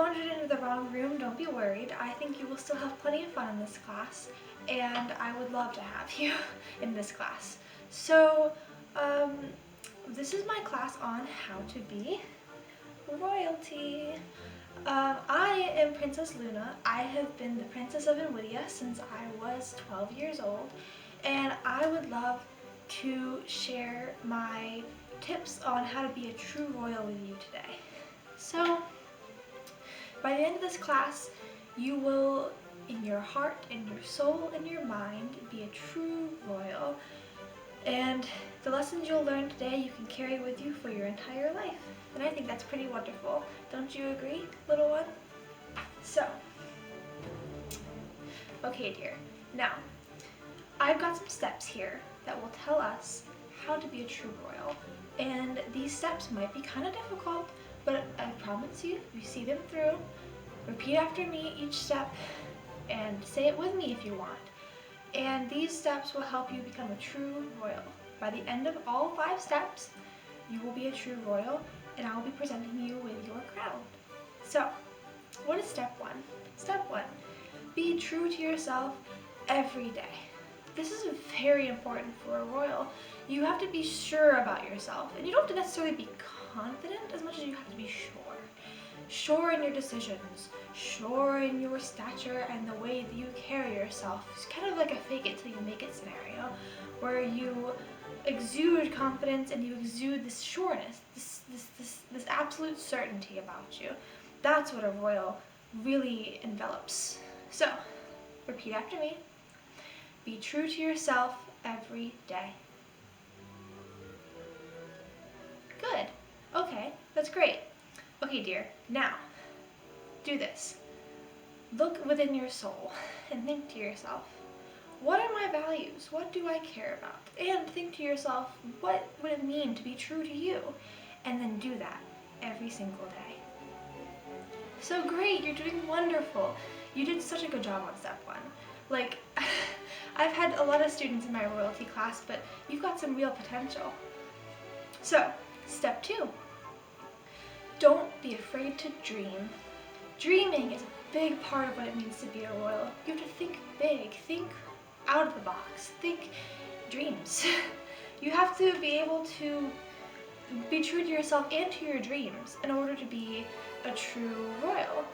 wandered into the wrong room, don't be worried. I think you will still have plenty of fun in this class, and I would love to have you in this class. So, this is my class on how to be royalty. I am Princess Luna. I have been the Princess of Inwidia since I was 12 years old, and I would love to share my tips on how to be a true royal with you today. So, by the end of this class, you will, in your heart, in your soul, in your mind, be a true royal. And the lessons you'll learn today you can carry with you for your entire life. And I think that's pretty wonderful. Don't you agree, little one? So, okay dear, now, I've got some steps here that will tell us how to be a true royal. And these steps might be kind of difficult, but I promise you, you see them through, repeat after me each step, and say it with me if you want. And these steps will help you become a true royal. By the end of all 5 steps, you will be a true royal, and I will be presenting you with your crown. So, what is step 1? Step 1, be true to yourself every day. This is very important for a royal. You have to be sure about yourself, and you don't have to necessarily be confident as much as you have to be sure. Sure in your decisions, sure in your stature and the way that you carry yourself. It's kind of like a fake it till you make it scenario, where you exude confidence and you exude this sureness, this absolute certainty about you. That's what a royal really envelops. So, repeat after me. Be true to yourself every day. Good. Okay, that's great. Okay, dear, now, do this. Look within your soul and think to yourself, what are my values? What do I care about? And think to yourself, what would it mean to be true to you? And then do that every single day. So great, you're doing wonderful. You did such a good job on step 1. Like, I've had a lot of students in my royalty class, but you've got some real potential. So, step 2. Don't be afraid to dream. Dreaming is a big part of what it means to be a royal. You have to think big, think out of the box, think dreams. You have to be able to be true to yourself and to your dreams in order to be a true royal.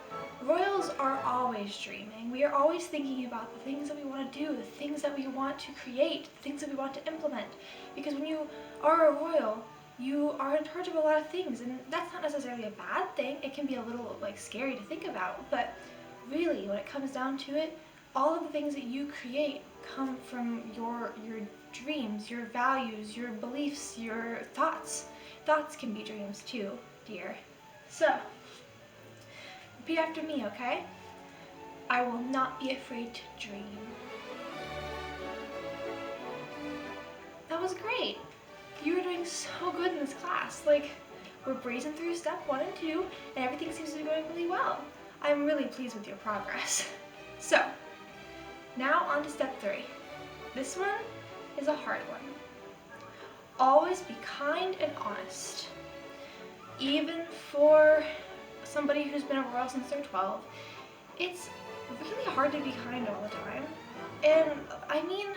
Royals are always dreaming. We are always thinking about the things that we want to do, the things that we want to create, the things that we want to implement. Because when you are a royal, you are in charge of a lot of things, and that's not necessarily a bad thing. It can be a little scary to think about, but really when it comes down to it, all of the things that you create come from your dreams, your values, your beliefs, your thoughts. Thoughts can be dreams too, dear. So, repeat after me, okay? I will not be afraid to dream. That was great. You are doing so good in this class. Like, we're breezing through step 1 and 2, and everything seems to be going really well. I'm really pleased with your progress. So, now on to step 3. This one is a hard one. Always be kind and honest. Even for somebody who's been a royal since they're 12, it's really hard to be kind all the time. And I mean,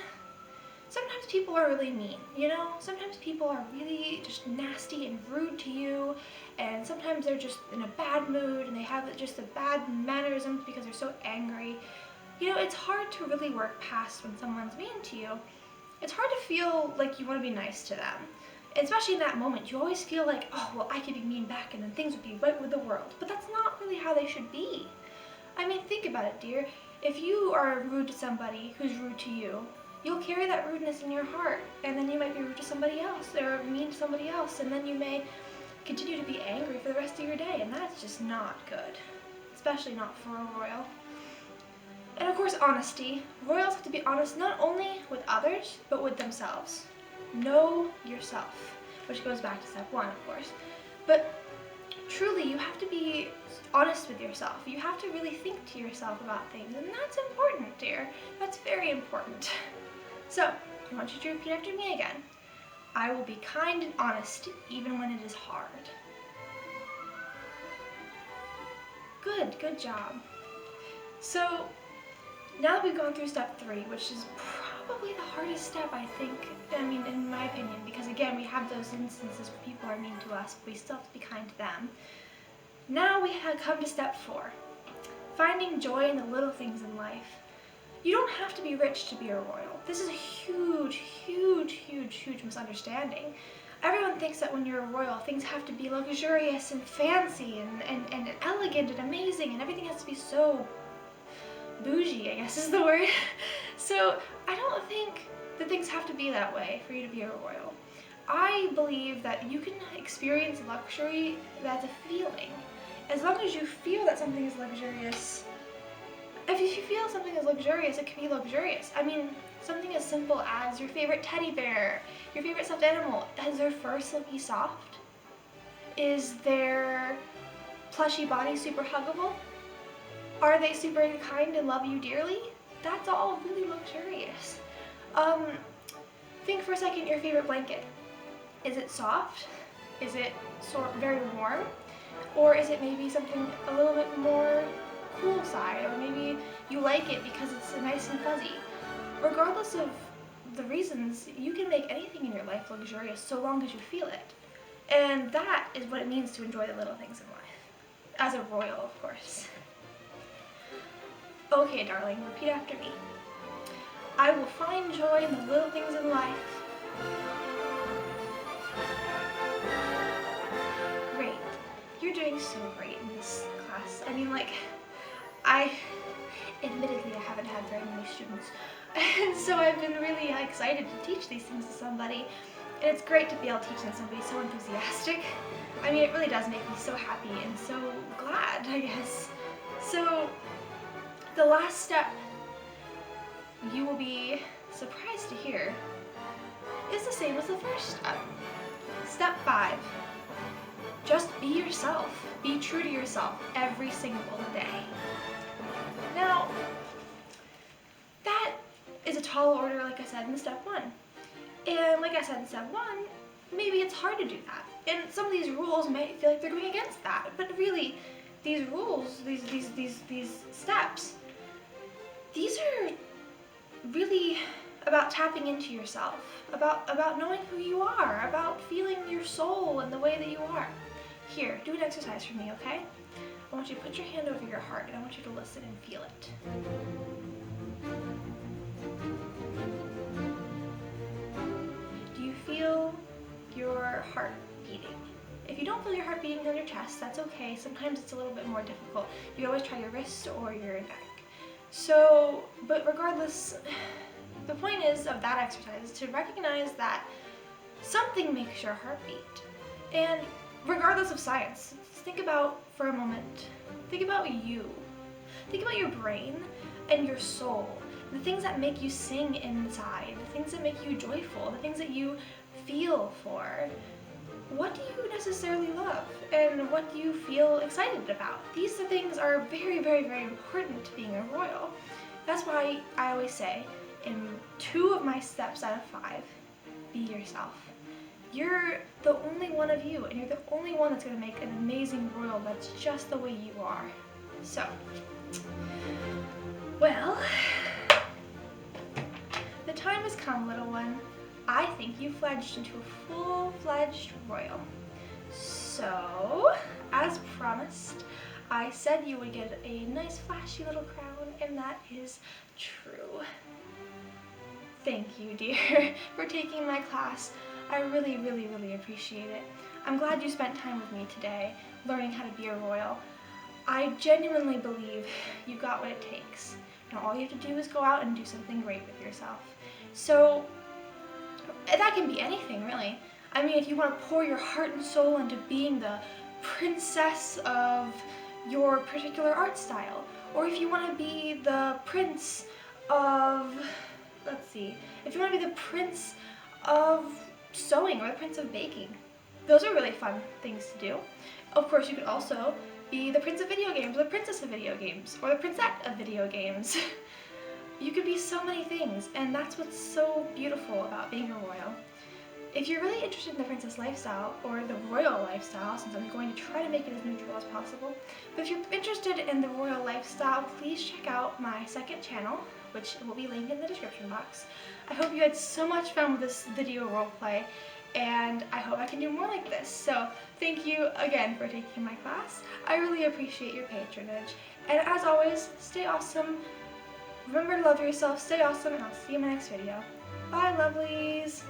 sometimes people are really mean, you know? Sometimes people are really just nasty and rude to you, and sometimes they're just in a bad mood and they have just a bad mannerisms because they're so angry. You know, it's hard to really work past when someone's mean to you. It's hard to feel like you want to be nice to them. And especially in that moment, you always feel like, oh, well, I could be mean back and then things would be right with the world. But that's not really how they should be. I mean, think about it, dear. If you are rude to somebody who's rude to you, you'll carry that rudeness in your heart, and then you might be rude to somebody else, or mean to somebody else, and then you may continue to be angry for the rest of your day, and that's just not good, especially not for a royal. And of course, honesty. Royals have to be honest not only with others, but with themselves. Know yourself, which goes back to step 1, of course. But truly, you have to be honest with yourself. You have to really think to yourself about things, and that's important, dear. That's very important. So, I want you to repeat after me again. I will be kind and honest even when it is hard. Good job. So now that we've gone through step 3, which is probably the hardest step, I think, I mean, in my opinion, because again, we have those instances where people are mean to us, but we still have to be kind to them. Now we have come to step 4, finding joy in the little things in life. You don't have to be rich to be a royal. This is a huge misunderstanding. Everyone thinks that when you're a royal, things have to be luxurious and fancy and elegant and amazing, and everything has to be so bougie, I guess is the word. So I don't think that things have to be that way for you to be a royal. I believe that you can experience luxury that's a feeling. As long as you feel that something is luxurious, if you feel something is luxurious, it can be luxurious. I mean, something as simple as your favorite teddy bear, your favorite stuffed animal. Is their fur silky soft? Is their plushy body super huggable? Are they super kind and love you dearly? That's all really luxurious. Think for a second your favorite blanket. Is it soft? Is it very warm? Or is it maybe something a little bit more cool side? Or maybe you like it because it's nice and fuzzy. Regardless of the reasons, you can make anything in your life luxurious so long as you feel it. And that is what it means to enjoy the little things in life. As a royal, of course. Okay, darling, repeat after me. I will find joy in the little things in life. Great. You're doing so great in this class. I mean, like, admittedly, I haven't had very many students. And so I've been really excited to teach these things to somebody. And it's great to be able to teach them to somebody so enthusiastic. I mean, it really does make me so happy and so glad, I guess. So, the last step, you will be surprised to hear, is the same as the first step. Step 5, just be yourself. Be true to yourself every single day. Now, that is a tall order, like I said, in step 1. And like I said in step 1, maybe it's hard to do that. And some of these rules might feel like they're going against that. But really, these rules, these steps, these are really about tapping into yourself, about knowing who you are, about feeling your soul and the way that you are. Here, do an exercise for me, okay? I want you to put your hand over your heart and I want you to listen and feel it. Do you feel your heart beating? If you don't feel your heart beating on your chest, that's okay. Sometimes it's a little bit more difficult. You always try your wrist or your neck. So, but regardless, the point is of that exercise is to recognize that something makes your heart beat. And regardless of science, think about, for a moment, think about you. Think about your brain and your soul. The things that make you sing inside, the things that make you joyful, the things that you feel for. What do you necessarily love? And what do you feel excited about? These things are very important to being a royal. That's why I always say, in 2 of my steps out of 5, be yourself. You're the only one of you, and you're the only one that's going to make an amazing royal that's just the way you are. So, well, the time has come, little one. I think you fledged into a full-fledged royal. So, as promised, I said you would get a nice flashy little crown, and that is true. Thank you, dear, for taking my class. I really appreciate it. I'm glad you spent time with me today, learning how to be a royal. I genuinely believe you got what it takes. Now all you have to do is go out and do something great with yourself. So, that can be anything, really. I mean, if you want to pour your heart and soul into being the princess of your particular art style, or if you want to be the prince of, let's see, if you want to be the prince of sewing or the prince of baking, those are really fun things to do. Of course, you could also be the prince of video games, or the princess of video games, or the princess of video games. You could be so many things, and that's what's so beautiful about being a royal. If you're really interested in the princess lifestyle or the royal lifestyle, since I'm going to try to make it as neutral as possible, but if you're interested in the royal lifestyle, please check out my second channel, which will be linked in the description box. I hope you had so much fun with this video roleplay, and I hope I can do more like this. So thank you again for taking my class. I really appreciate your patronage. And as always, stay awesome. Remember to love yourself, stay awesome, and I'll see you in my next video. Bye, lovelies!